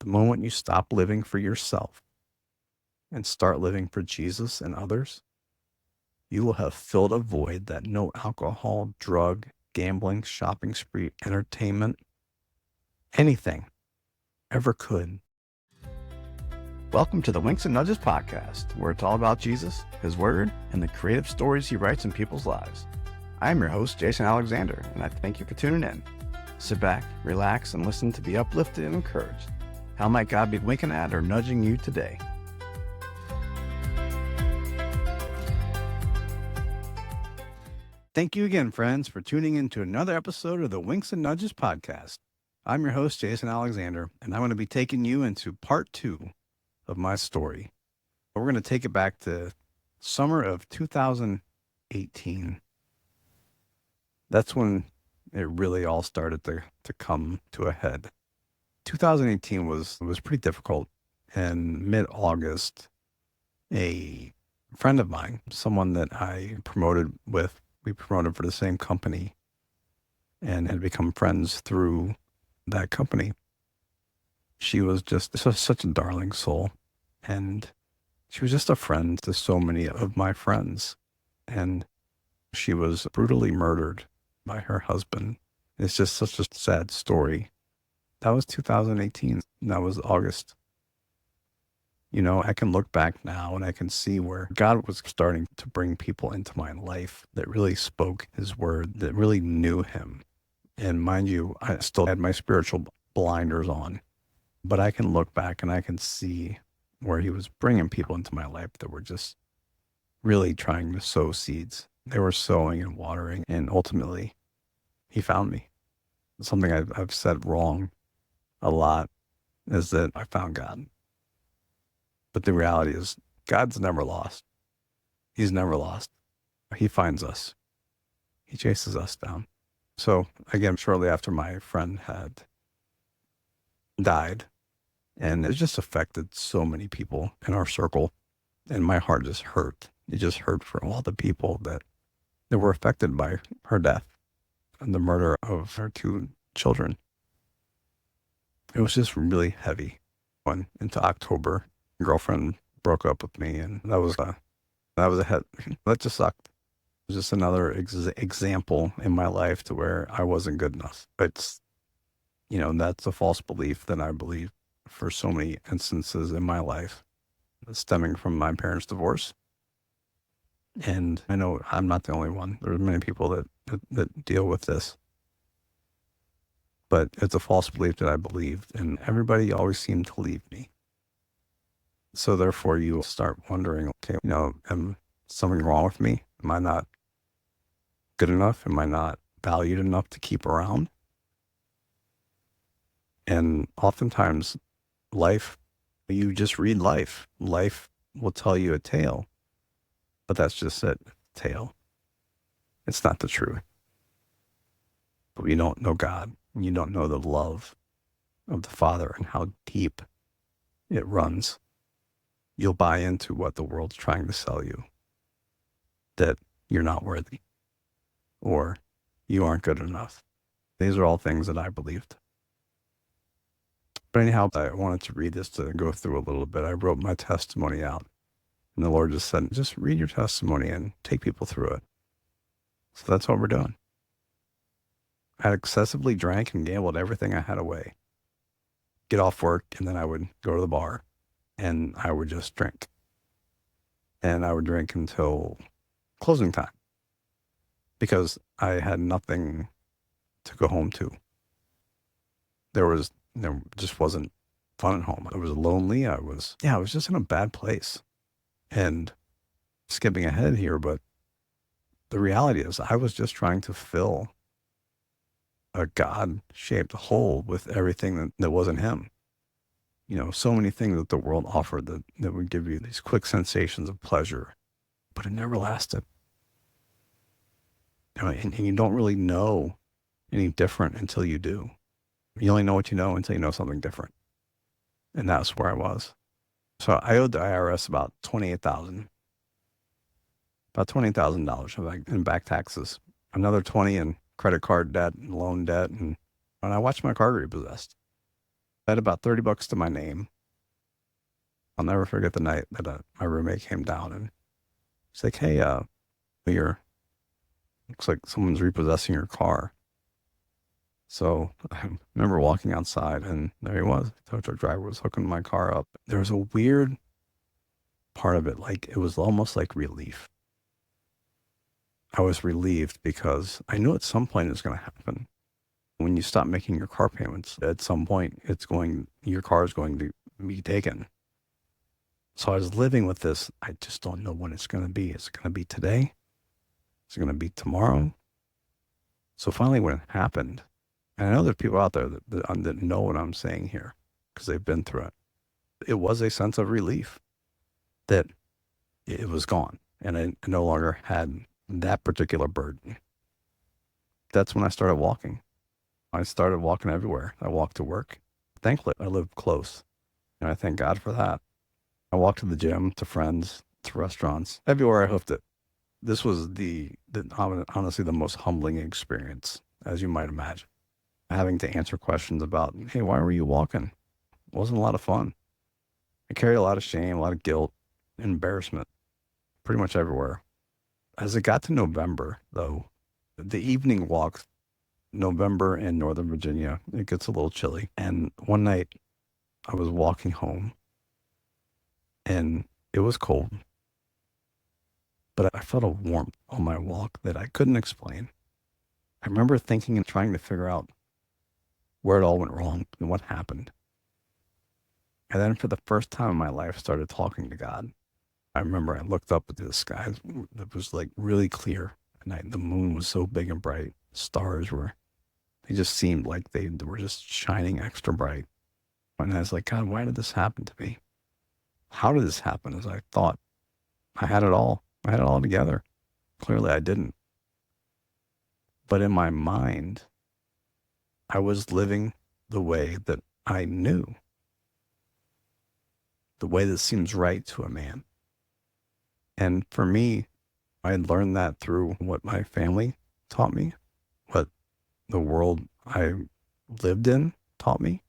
moment you stop living for yourself and start living for Jesus and others, you will have filled a void that no alcohol, drug, gambling, shopping spree, entertainment, anything ever could. Welcome to the Winks and Nudges podcast, where it's all about Jesus, His Word, and the creative stories He writes in people's lives. I am your host, Jason Alexander, and I thank you for tuning in. Sit back, relax, and listen to be uplifted and encouraged. How might God be winking at or nudging you today? Thank you again, friends, for tuning in to another episode of the Winks and Nudges podcast. I'm your host, Jason Alexander, and I'm going to be taking you into part 2 of my story. We're going to take it back to summer of 2018. That's when it really all started to come to a head. 2018 was pretty difficult. And mid-August, a friend of mine, someone that I promoted with, we promoted for the same company and had become friends through that company. She was just such a darling soul. And she was just a friend to so many of my friends. And she was brutally murdered by her husband. It's just such a sad story. That was 2018. That was August. You know, I can look back now and I can see where God was starting to bring people into my life that really spoke His word, that really knew Him. And mind you, I still had my spiritual blinders on, but I can look back and I can see where He was bringing people into my life that were just really trying to sow seeds. They were sowing and watering, and ultimately He found me. Something I've said wrong a lot is that I found God. But the reality is God's never lost. He's never lost. He finds us. He chases us down. So again, shortly after my friend had died, and it just affected so many people in our circle, and my heart just hurt. It just hurt for all the people that were affected by her death and the murder of her 2 children. It was just really heavy. Went into October, girlfriend broke up with me, and that was a hit. That just sucked. It was just another example in my life to where I wasn't good enough. It's, that's a false belief that I believe for so many instances in my life, stemming from my parents' divorce. And I know I'm not the only one. There's many people that deal with this. But it's a false belief that I believed, and everybody always seemed to leave me. So therefore, you start wondering, okay, am something wrong with me? Am I not good enough? Am I not valued enough to keep around? And oftentimes, you just read life. Life will tell you a tale, but that's just it, tale. It's not the truth. But you don't know God. You don't know the love of the Father and how deep it runs. You'll buy into what the world's trying to sell you, that you're not worthy or you aren't good enough. These are all things that I believed. But anyhow, I wanted to read this to go through a little bit. I wrote my testimony out, and the Lord just said, just read your testimony and take people through it. So that's what we're doing. I excessively drank and gambled everything I had away. Get off work, and then I would go to the bar, and I would just drink. And I would drink until closing time, because I had nothing to go home to. There just wasn't fun at home. I was lonely. I was just in a bad place. And skipping ahead here, but the reality is I was just trying to fill a God-shaped hole with everything that wasn't Him. So many things that the world offered that would give you these quick sensations of pleasure, but it never lasted. And you don't really know any different until you do. You only know what you know until you know something different. And that's where I was. So I owed the IRS about $28,000 in back taxes, another 20 in credit card debt and loan debt, and I watched my car get repossessed. I had about $30 to my name. I'll never forget the night that my roommate came down and he's like, "Hey, you're looks like someone's repossessing your car." So I remember walking outside and there he was. The tow truck driver was hooking my car up. There was a weird part of it, like it was almost like relief. I was relieved because I knew at some point it was going to happen. When you stop making your car payments, at some point your car is going to be taken. So I was living with this. I just don't know when it's going to be. Is it going to be today? Is it going to be tomorrow? So finally, when it happened, and I know there's people out there that know what I'm saying here because they've been through it. It was a sense of relief that it was gone and I no longer had that particular burden. That's when I started walking. I started walking everywhere. I walked to work. Thankfully, I lived close, and I thank God for that. I walked to the gym, to friends, to restaurants, everywhere I hoofed it. This was honestly the most humbling experience, as you might imagine. Having to answer questions about, hey, why were you walking? It wasn't a lot of fun. I carried a lot of shame, a lot of guilt, embarrassment, pretty much everywhere. As it got to November, though, the evening walks, November in Northern Virginia, it gets a little chilly. And one night I was walking home and it was cold, but I felt a warmth on my walk that I couldn't explain. I remember thinking and trying to figure out where it all went wrong and what happened. And then for the first time in my life, started talking to God. I remember I looked up at the sky. It was like really clear at night. The moon was so big and bright. Stars they just seemed like they were just shining extra bright. And I was like, God, why did this happen to me? How did this happen? As I thought I had it all. I had it all together. Clearly I didn't. But in my mind, I was living the way that I knew, the way that seems right to a man. And for me, I had learned that through what my family taught me, what the world I lived in taught me.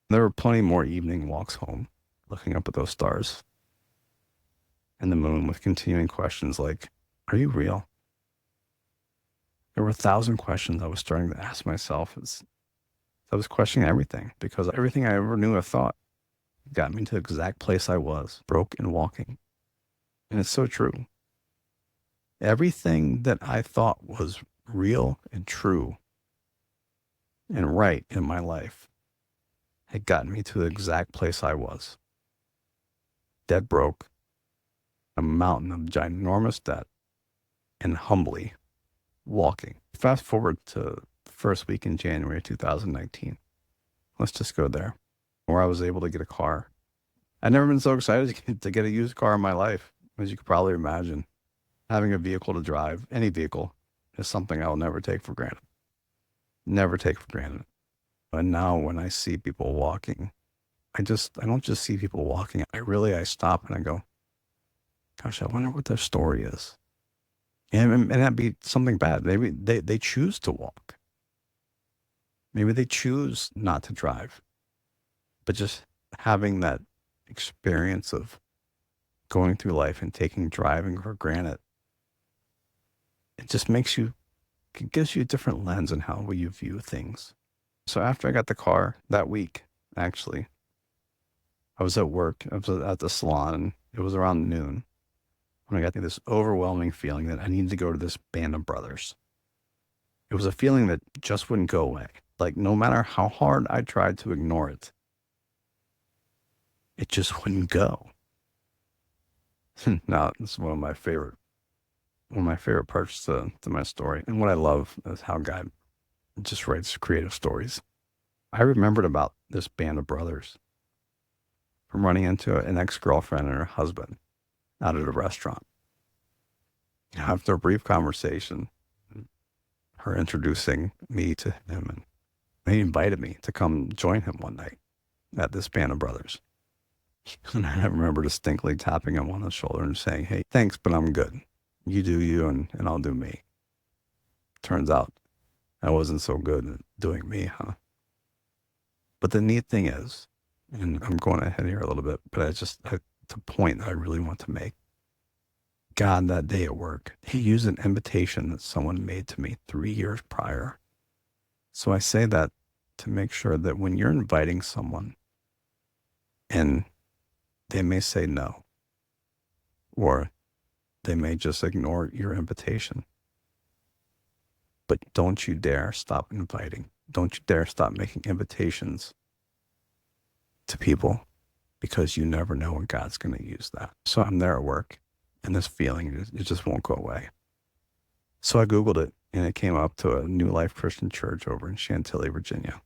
There were plenty more evening walks home, looking up at those stars and the moon with continuing questions like, are you real? There were 1,000 questions I was starting to ask myself as I was questioning everything, because everything I ever knew or thought got me to the exact place I was, broke and walking. And it's so true. Everything that I thought was real and true and right in my life had gotten me to the exact place I was. Dead broke, a mountain of ginormous debt, and humbly walking. Fast forward to the first week in January 2019. Let's just go there, where I was able to get a car. I'd never been so excited to get a used car in my life, as you could probably imagine. Having a vehicle to drive, any vehicle, is something I'll never take for granted. Never take for granted. And now when I see people walking, I don't just see people walking. I stop and I go, gosh, I wonder what their story is. And that'd be something bad. Maybe they choose to walk. Maybe they choose not to drive. But just having that experience of going through life and taking driving for granted, it just it gives you a different lens on how you view things. So after I got the car that week, actually, I was at work. I was at the salon. And it was around noon when I got this overwhelming feeling that I needed to go to this band of brothers. It was a feeling that just wouldn't go away. Like no matter how hard I tried to ignore it, it just wouldn't go. Now, this is one of my favorite parts to my story. And what I love is how God just writes creative stories. I remembered about this band of brothers from running into an ex-girlfriend and her husband out at a restaurant. After a brief conversation, her introducing me to him, and he invited me to come join him one night at this band of brothers. And I remember distinctly tapping him on the shoulder and saying, hey, thanks, but I'm good. You do you and I'll do me. Turns out I wasn't so good at doing me, huh? But the neat thing is, and I'm going ahead here a little bit, but it's a point that I really want to make. God, that day at work, he used an invitation that someone made to me 3 years prior. So I say that to make sure that when you're inviting someone and they may say no, or they may just ignore your invitation, but don't you dare stop inviting. Don't you dare stop making invitations to people, because you never know when God's going to use that. So I'm there at work, and this feeling, it just won't go away. So I Googled it, and it came up to a New Life Christian Church over in Chantilly, Virginia.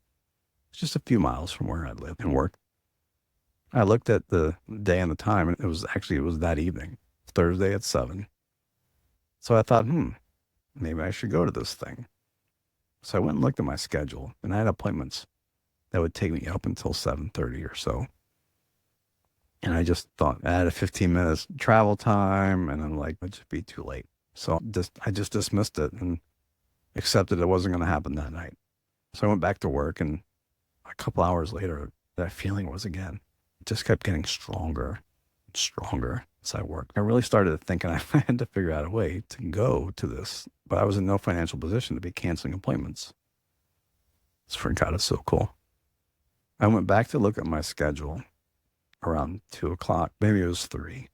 It's just a few miles from where I live and work. I looked at the day and the time, and it was that evening, Thursday at 7. So I thought, maybe I should go to this thing. So I went and looked at my schedule, and I had appointments that would take me up until 7:30 or so. And I just thought I had a 15 minutes travel time, and I'm like, it'd just be too late. So I just dismissed it and accepted it wasn't going to happen that night. So I went back to work, and a couple hours later, that feeling was again. It just kept getting stronger and stronger as I worked. I really started thinking I had to figure out a way to go to this, but I was in no financial position to be canceling appointments. For God, it's so cool. I went back to look at my schedule around 2 o'clock. Maybe it was 3.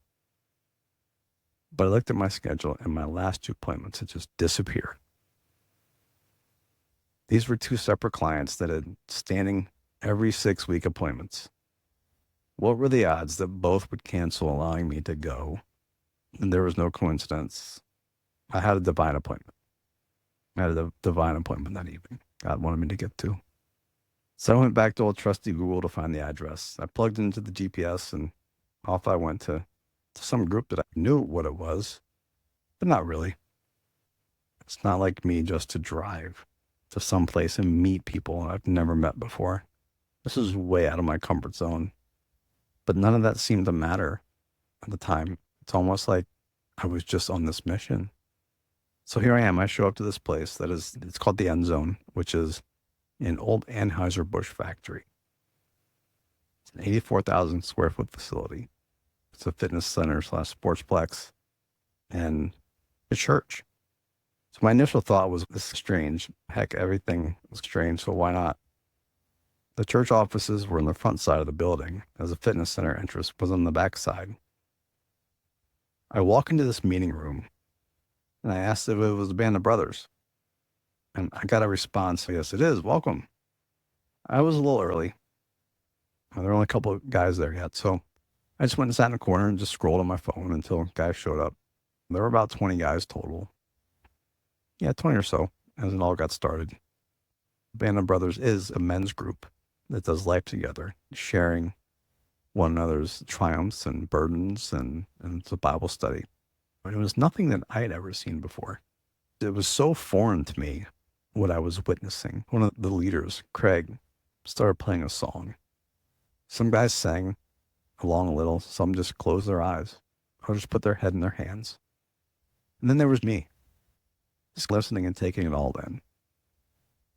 But I looked at my schedule, and my last 2 appointments had just disappeared. These were 2 separate clients that had standing every 6-week appointments. What were the odds that both would cancel, allowing me to go? And there was no coincidence. I had a divine appointment. I had a divine appointment that evening God wanted me to get to. So I went back to old trusty Google to find the address. I plugged into the GPS, and off I went to some group that I knew what it was, but not really. It's not like me just to drive to some place and meet people I've never met before. This is way out of my comfort zone. But none of that seemed to matter at the time. It's almost like I was just on this mission. So here I am. I show up to this place it's called the End Zone, which is an old Anheuser-Busch factory. It's an 84,000 square foot facility. It's a fitness center / sportsplex and a church. So my initial thought was, this is strange. Heck, everything was strange, so why not? The church offices were on the front side of the building, as the fitness center entrance was on the back side. I walk into this meeting room, and I asked if it was a band of brothers. And I got a response, yes, it is. Welcome. I was a little early. There were only a couple of guys there yet, so I just went and sat in a corner and just scrolled on my phone until guys showed up. There were about 20 guys total. Yeah, 20 or so, as it all got started. Band of Brothers is a men's group that does life together, sharing one another's triumphs and burdens, and it's a Bible study. But it was nothing that I had ever seen before. It was so foreign to me, what I was witnessing. One of the leaders, Craig, started playing a song. Some guys sang along a little. Some just closed their eyes or just put their head in their hands. And then there was me, just listening and taking it all in.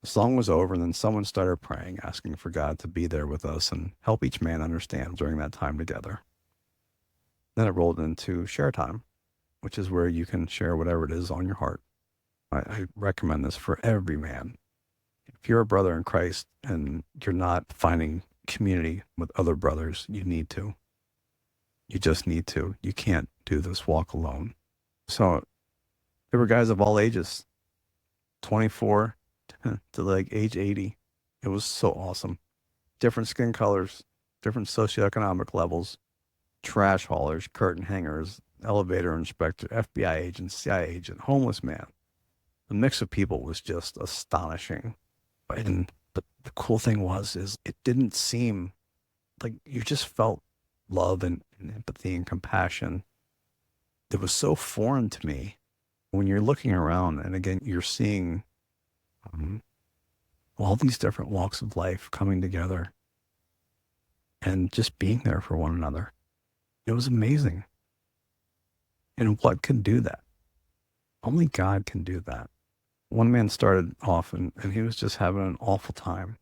The song was over, and then someone started praying, asking for God to be there with us and help each man understand during that time together. Then it rolled into share time, which is where you can share whatever it is on your heart. I recommend this for every man. If you're a brother in Christ and you're not finding community with other brothers, you need to. You just need to. You can't do this walk alone. So there were guys of all ages, 24 to like age 80. It was so awesome. Different skin colors, different socioeconomic levels, trash haulers, curtain hangers, elevator inspector, FBI agent, CIA agent, homeless man. The mix of people was just astonishing. And the cool thing is it didn't seem like, you just felt love and empathy and compassion. It was so foreign to me when you're looking around, and again, you're seeing all these different walks of life coming together and just being there for one another. It was amazing. And what can do that? Only God can do that. One man started off and he was just having an awful time.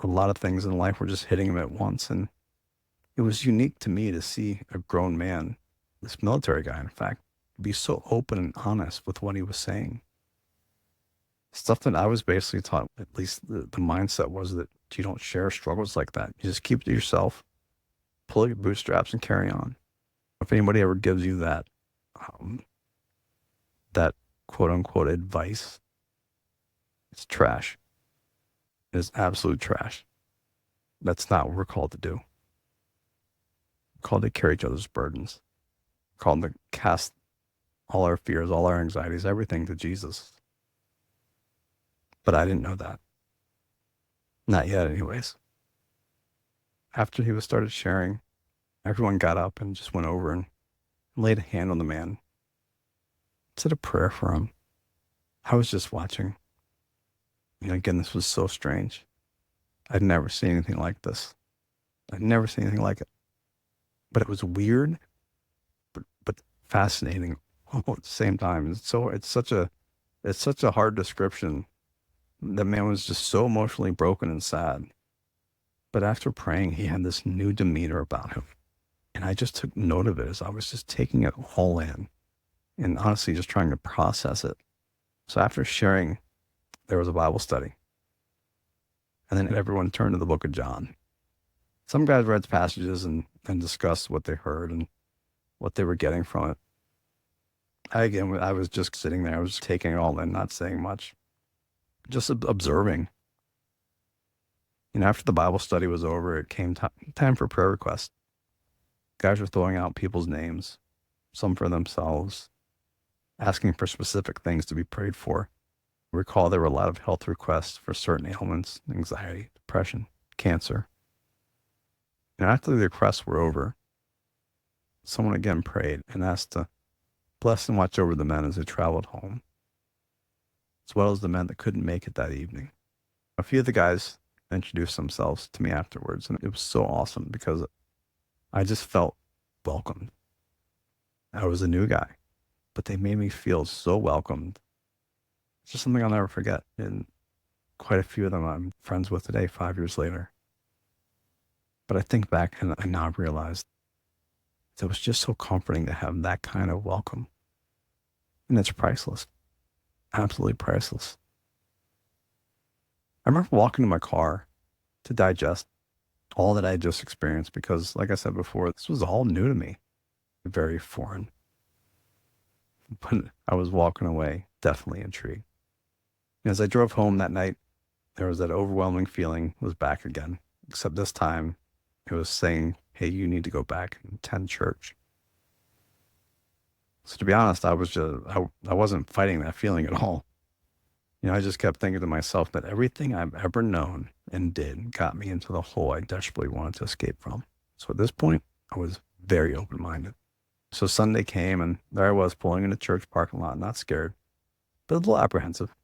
a lot of things in life were just hitting him at once. And it was unique to me to see a grown man, this military guy, in fact, be so open and honest with what he was saying. Stuff that I was basically taught, at least the mindset was that you don't share struggles like that. You just keep it to yourself, pull your bootstraps and carry on. If anybody ever gives you that quote unquote advice, it's trash. It is absolute trash. That's not what we're called to do. We're called to carry each other's burdens. We're called to cast all our fears, all our anxieties, everything to Jesus. But I didn't know that. Not yet, anyways. After he was started sharing, everyone got up and just went over and laid a hand on the man. Said a prayer for him. I was just watching. Again, this was so strange. I'd never seen anything like this. I'd never seen anything like it. But it was weird, but fascinating all at the same time. It's such a hard description. The man was just so emotionally broken and sad. But after praying, he had this new demeanor about him. And I just took note of it as I was just taking it all in and honestly just trying to process it. So after sharing, there was a Bible study. And then everyone turned to the book of John. Some guys read passages and discussed what they heard and what they were getting from it. I was just sitting there. I was taking it all in, not saying much, just observing. After the Bible study was over, it came time for prayer requests. Guys were throwing out people's names, some for themselves, asking for specific things to be prayed for. I recall there were a lot of health requests for certain ailments, anxiety, depression, cancer. And after the requests were over, someone again prayed and asked to bless and watch over the men as they traveled home, as well as the men that couldn't make it that evening. A few of the guys introduced themselves to me afterwards, and it was so awesome because I just felt welcomed. I was a new guy, but they made me feel so welcomed. It's just something I'll never forget. And quite a few of them I'm friends with today, 5 years later. But I think back and I now realized it was just so comforting to have that kind of welcome. And it's priceless. Absolutely priceless. I remember walking to my car to digest all that I had just experienced because, like I said before, this was all new to me. Very foreign. But I was walking away, definitely intrigued. As I drove home that night, there was that overwhelming feeling was back again, except this time it was saying, hey, you need to go back and attend church. So to be honest, I wasn't fighting that feeling at all. I just kept thinking to myself that everything I've ever known and did got me into the hole I desperately wanted to escape from. So at this point, I was very open-minded. So Sunday came and there I was pulling in a church parking lot, not scared, but a little apprehensive.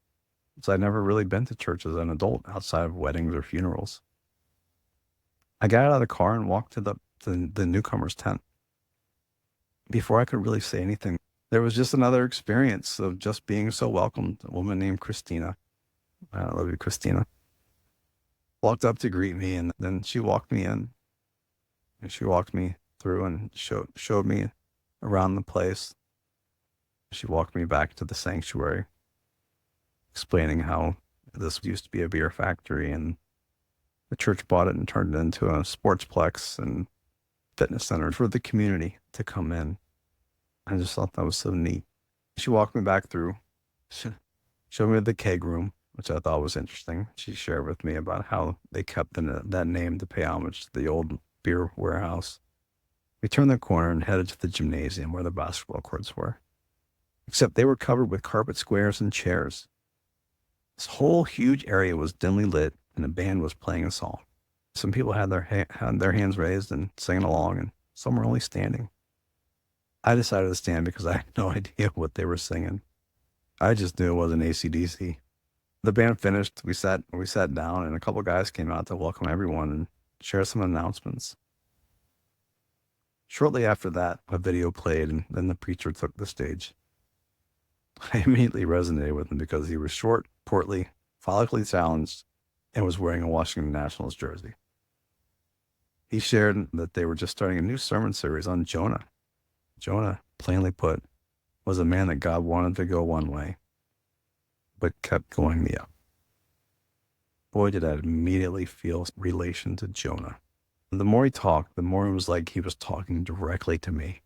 So I'd never really been to church as an adult outside of weddings or funerals. I got out of the car and walked to the newcomer's tent. Before I could really say anything, there was just another experience of just being so welcomed. A woman named Christina, I love you, Christina, walked up to greet me, and then she walked me in. And she walked me through and showed me around the place. She walked me back to the sanctuary, explaining how this used to be a beer factory and the church bought it and turned it into a sportsplex and fitness center for the community to come in. I just thought that was so neat. She walked me back through, showed me the keg room, which I thought was interesting. She shared with me about how they kept that name to pay homage to the old beer warehouse. We turned the corner and headed to the gymnasium where the basketball courts were. Except they were covered with carpet squares and chairs. This whole huge area was dimly lit and a band was playing a song. Some people had their hands raised and singing along, and some were only standing. I decided to stand because I had no idea what they were singing. I just knew it wasn't AC/DC. The band finished, we sat down, and a couple guys came out to welcome everyone and share some announcements. Shortly after that, a video played, and then the preacher took the stage. I immediately resonated with him because he was short, portly, follically challenged, and was wearing a Washington Nationals jersey. He shared that they were just starting a new sermon series on Jonah. Jonah, plainly put, was a man that God wanted to go one way, but kept going the other. Boy, did I immediately feel relation to Jonah. The more he talked, the more it was like he was talking directly to me.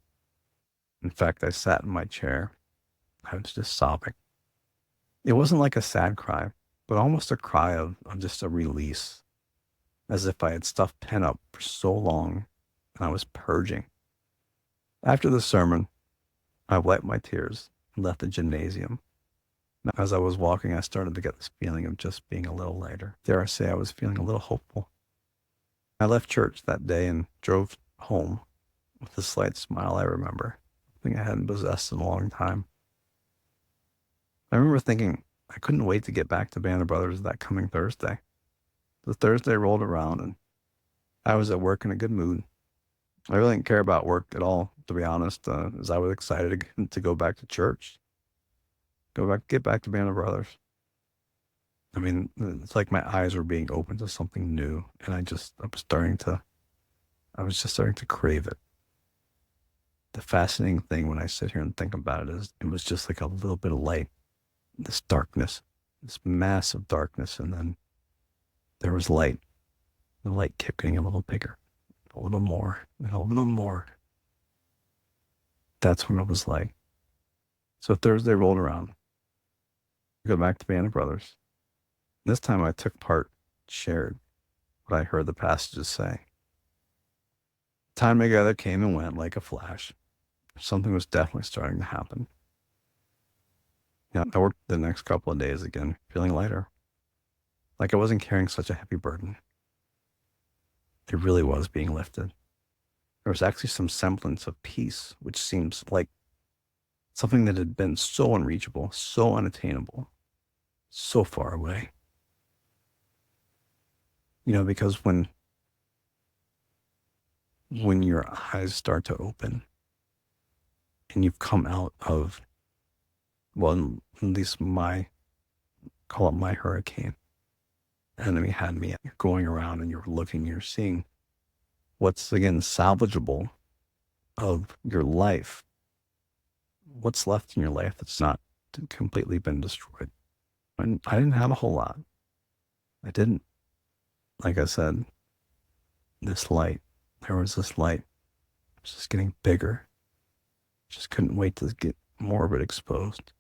In fact, I sat in my chair. I was just sobbing. It wasn't like a sad cry, but almost a cry of just a release, as if I had stuffed pen up for so long and I was purging. After the sermon, I wiped my tears and left the gymnasium. As I was walking, I started to get this feeling of just being a little lighter. Dare I say I was feeling a little hopeful. I left church that day and drove home with a slight smile, I remember. Something I hadn't possessed in a long time. I remember thinking I couldn't wait to get back to Band of Brothers that coming Thursday. The Thursday rolled around and I was at work in a good mood. I really didn't care about work at all, to be honest, as I was excited to go back to church. Get back to Band of Brothers. I mean, it's like my eyes were being opened to something new, and I was just starting to crave it. The fascinating thing when I sit here and think about it is it was just like a little bit of light, this darkness, this massive darkness, and then there was light. The light kept getting a little bigger, a little more, and a little more. That's what it was like. So Thursday rolled around. I go back to Band of Brothers. This time I took part, shared what I heard the passages say. Time together came and went like a flash. Something was definitely starting to happen. Yeah, I worked the next couple of days again, feeling lighter. Like I wasn't carrying such a heavy burden. It really was being lifted. There was actually some semblance of peace, which seems like something that had been so unreachable, so unattainable, so far away. Because when your eyes start to open and you've come out of, well, at least call it my hurricane. The enemy had me going around and you're seeing what's, again, salvageable of your life. What's left in your life that's not completely been destroyed. And I didn't have a whole lot. I didn't. Like I said, there was this light. It was just getting bigger. Just couldn't wait to get more of it exposed.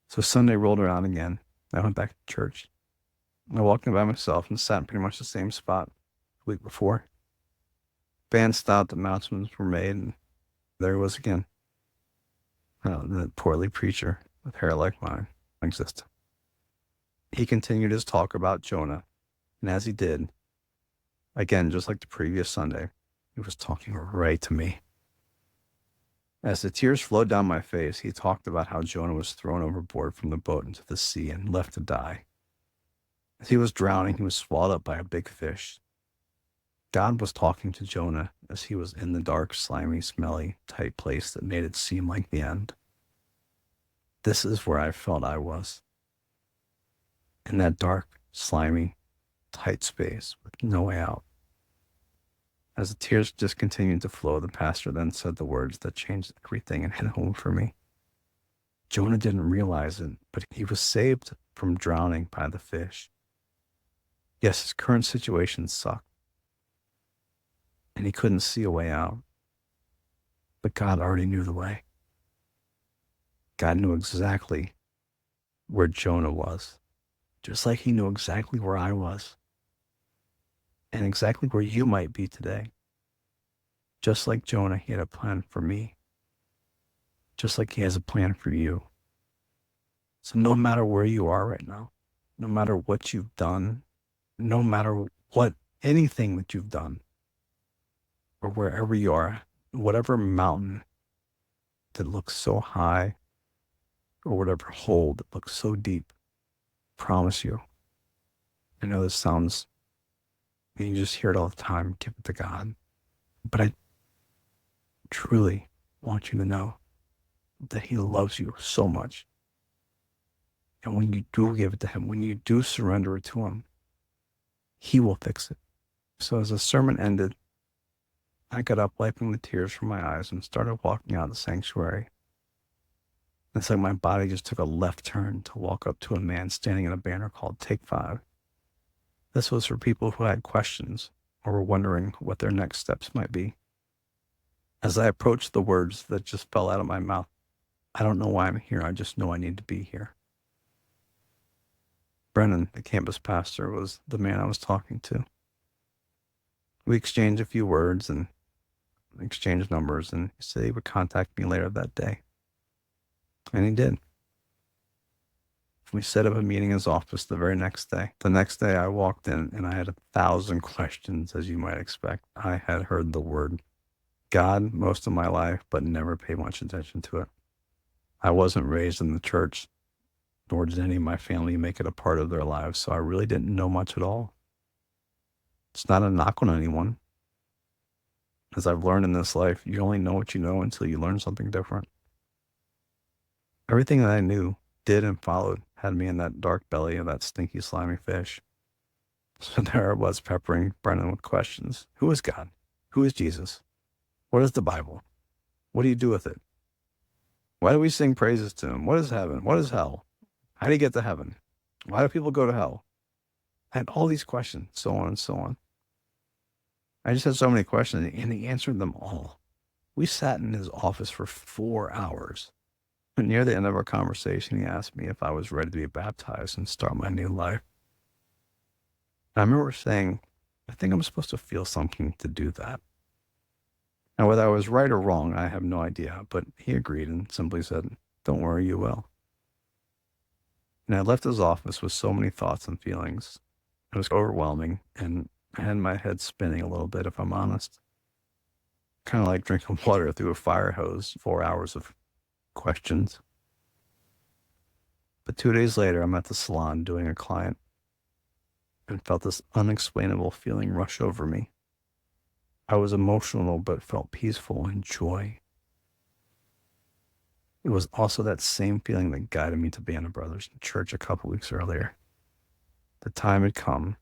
So Sunday rolled around again. I went back to church. I walked in by myself and sat in pretty much the same spot the week before. Band stopped, announcements were made, and there he was again. The portly preacher with hair like mine existed. He continued his talk about Jonah, and as he did, again, just like the previous Sunday, he was talking right to me. As the tears flowed down my face, he talked about how Jonah was thrown overboard from the boat into the sea and left to die. As he was drowning, he was swallowed up by a big fish. God was talking to Jonah as he was in the dark, slimy, smelly, tight place that made it seem like the end. This is where I felt I was. In that dark, slimy, tight space with no way out. As the tears just continued to flow, the pastor then said the words that changed everything and hit home for me. Jonah didn't realize it, but he was saved from drowning by the fish. Yes, his current situation sucked, and he couldn't see a way out. But God already knew the way. God knew exactly where Jonah was, just like he knew exactly where I was, and exactly where you might be today. Just like Jonah, he had a plan for me, just like he has a plan for you. So no matter where you are right now, no matter what you've done, no matter anything that you've done, or wherever you are, whatever mountain that looks so high, or whatever hole that looks so deep, I promise you. I know this sounds, you just hear it all the time, give it to God. But I truly want you to know that he loves you so much. And when you do give it to him, when you do surrender it to him, he will fix it. So as the sermon ended, I got up, wiping the tears from my eyes, and started walking out of the sanctuary. It's like my body just took a left turn to walk up to a man standing in a banner called Take 5. This was for people who had questions or were wondering what their next steps might be. As I approached the words that just fell out of my mouth, I don't know why I'm here, I just know I need to be here. Brennan, the campus pastor, was the man I was talking to. We exchanged a few words and exchanged numbers, and he said he would contact me later that day. And he did. We set up a meeting in his office the very next day. The next day I walked in and I had 1,000 questions, as you might expect. I had heard the word God most of my life, but never paid much attention to it. I wasn't raised in the church, nor did any of my family make it a part of their lives, so I really didn't know much at all. It's not a knock on anyone. As I've learned in this life, you only know what you know until you learn something different. Everything that I knew, did, and followed had me in that dark belly of that stinky, slimy fish. So there I was, peppering Brennan with questions. Who is God? Who is Jesus? What is the Bible? What do you do with it? Why do we sing praises to him? What is heaven? What is hell? How do you get to heaven? Why do people go to hell? I had all these questions, so on and so on. I just had so many questions, and he answered them all. We sat in his office for 4 hours. And near the end of our conversation, he asked me if I was ready to be baptized and start my new life. And I remember saying, I think I'm supposed to feel something to do that. Now, whether I was right or wrong, I have no idea, but he agreed and simply said, don't worry, you will. And I left his office with so many thoughts and feelings. It was overwhelming, and I had my head spinning a little bit, if I'm honest. Kind of like drinking water through a fire hose, 4 hours of questions. But 2 days later, I'm at the salon doing a client and felt this unexplainable feeling rush over me. I was emotional, but felt peaceful and joy. It was also that same feeling that guided me to Band of Brothers in church a couple weeks earlier. The time had come.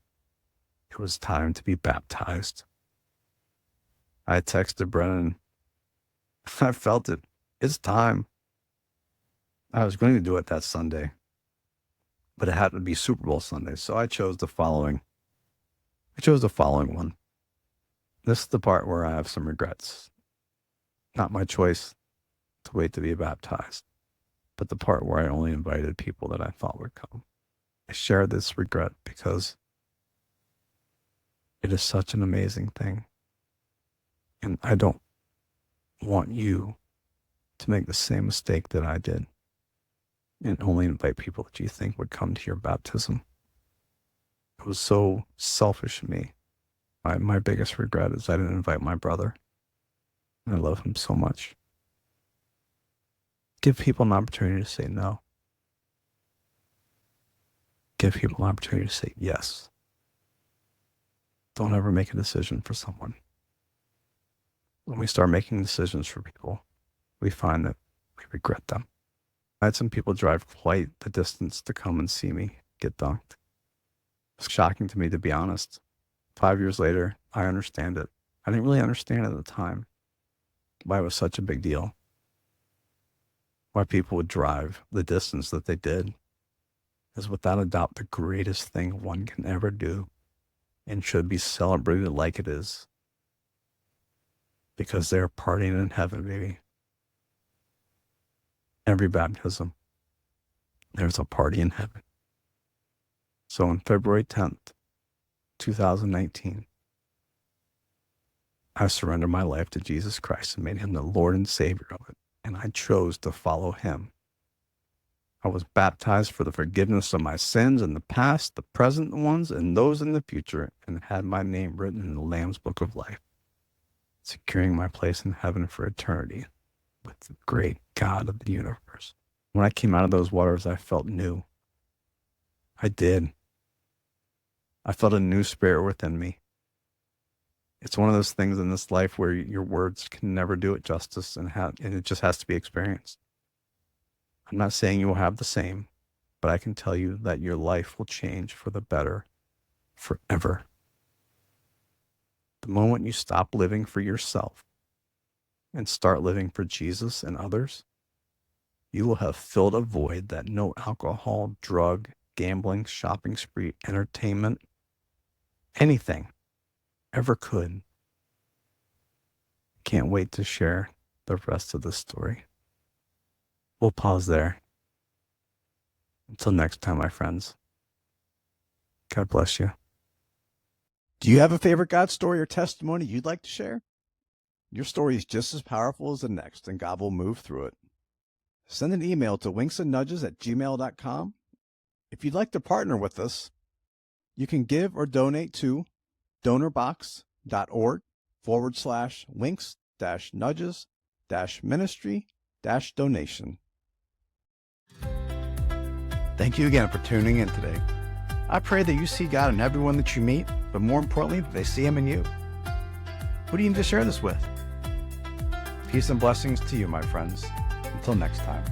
It was time to be baptized. I texted Brennan. I felt it. It's time. I was going to do it that Sunday, but it had to be Super Bowl Sunday, so I chose the following one. This is the part where I have some regrets. Not my choice to wait to be baptized, but the part where I only invited people that I thought would come. I share this regret because it is such an amazing thing, and I don't want you to make the same mistake that I did and only invite people that you think would come to your baptism. It was so selfish of me. My biggest regret is I didn't invite my brother. I love him so much. Give people an opportunity to say no. Give people an opportunity to say yes. Don't ever make a decision for someone. When we start making decisions for people, we find that we regret them. I had some people drive quite the distance to come and see me get dunked. It's shocking to me, to be honest. 5 years later, I understand it. I didn't really understand at the time why it was such a big deal. Why people would drive the distance that they did is without a doubt the greatest thing one can ever do and should be celebrated like it is. Because they're partying in heaven, baby. Every baptism, there's a party in heaven. So on February 10th, 2019, I surrendered my life to Jesus Christ and made him the Lord and Savior of it. And I chose to follow him. I was baptized for the forgiveness of my sins in the past, the present ones, and those in the future, and had my name written in the Lamb's Book of Life, securing my place in heaven for eternity with the great God of the universe. When I came out of those waters, I felt new. I did. I felt a new spirit within me. It's one of those things in this life where your words can never do it justice, and it just has to be experienced. I'm not saying you will have the same, but I can tell you that your life will change for the better forever. The moment you stop living for yourself and start living for Jesus and others, you will have filled a void that no alcohol, drug, gambling, shopping spree, entertainment, anything ever could. Can't wait to share the rest of the story. We'll pause there. Until next time, my friends. God bless you. Do you have a favorite God story or testimony you'd like to share? Your story is just as powerful as the next, and God will move through it. Send an email to winksandnudges@gmail.com. If you'd like to partner with us, you can give or donate to donorbox.org/winks-nudges-ministry-donation. Thank you again for tuning in today. I pray that you see God in everyone that you meet, but more importantly, that they see Him in you. Who do you need to share this with? Peace and blessings to you, my friends. Until next time.